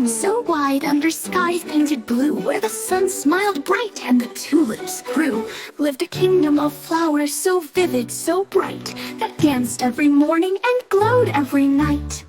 dream so wide under skies painted blue, where the sun smiled bright and the tulips grew, lived a kingdom of flowers so vivid, so bright, that danced every morning and glowed every night.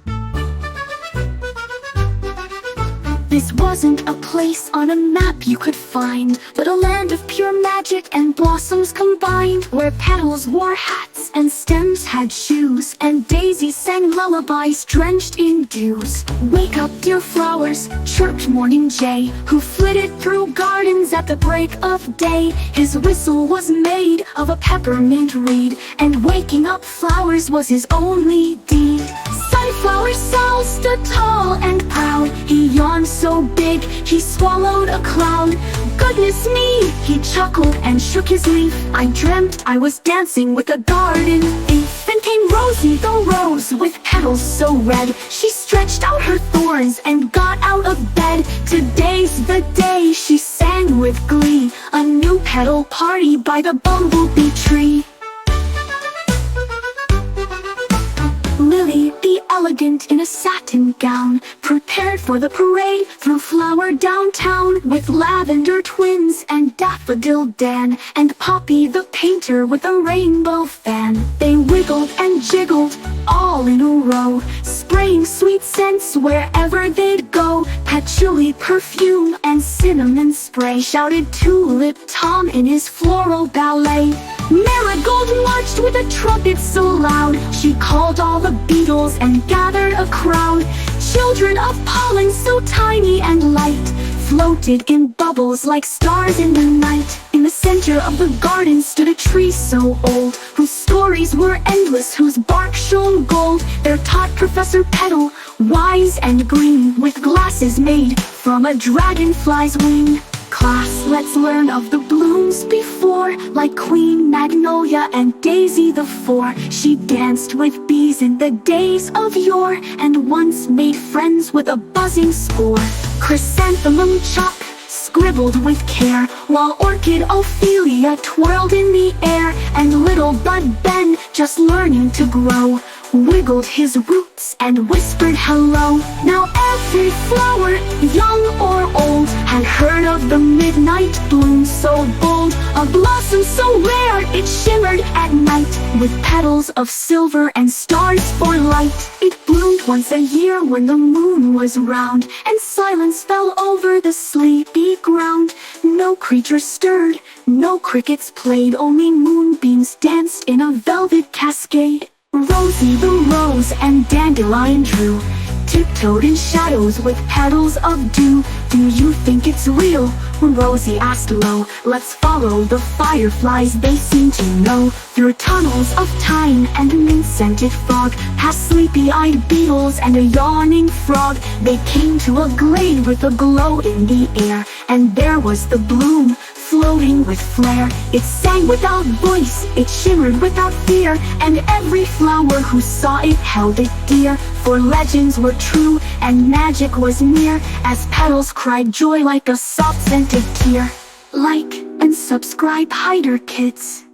This wasn't a place on a map you could find, but a land of pure magic and blossoms combined, where petals wore hats and stems had shoes, and daisies sang lullabies drenched in dews. Wake up, dear flowers, chirped morning jay, who flitted through gardens at the break of day. His whistle was made of a peppermint reed, and waking up flowers was his only deed. Sunflower Sal stood tall and proud. He yawned so big, he swallowed a cloud. Goodness me, he chuckled and shook his leaf. I dreamt I was dancing with a garden thief. Then came Rosie the rose with petals so red. She stretched out her thorns and got out of bed. Today's the day, she sang with glee, a new petal party by the bumblebee tree. Lily, the elegant in a satin gown, prepared for the parade through flower downtown, with lavender twins and daffodil Dan, and Poppy the painter with a rainbow fan. They wiggled and jiggled all in a row, spraying sweet scents wherever they'd go. Patchouli perfume and cinnamon spray, shouted Tulip Tom in his floral ballet. Marigold marched with a trumpet so loud, she called all the beetles and gathered a crowd. Children of pollen so tiny and light floated in bubbles like stars in the night. In the center of the garden stood a tree so old, whose stories were endless, whose bark shone gold. There taught Professor Petal, wise and green, with glasses made from a dragonfly's wing. Class, let's learn of the blooms before, like Queen Magnolia and Daisy the Four. She danced with bees in the days of yore, and once made friends with a buzzing spore. Chrysanthemum Chuck scribbled with care, while Orchid Ophelia twirled in the air. And little Bud Ben, just learning to grow, wiggled his roots and whispered hello. Now every flower, young or old, had heard of the midnight bloom so bold, a blossom so rare it shimmered at night, with petals of silver and stars for light. It bloomed once a year when the moon was round, and silence fell over the sleepy ground. No creature stirred, no crickets played, only moonbeams danced in a velvet cascade. Rosie the rose and Dandelion Drew tiptoed in shadows with petals of dew. Do you think it's real? When Rosie asked low, let's follow the fireflies, they seem to know. Through tunnels of thyme and mint-scented fog, past sleepy-eyed beetles and a yawning frog, they came to a glade with a glow in the air. And there was the bloom, floating with flair. It sang without voice, it shimmered without fear, and every flower who saw it held it dear. For legends were true and magic was near, as petals cried joy like a soft scented tear. Like and subscribe, Haider Kids.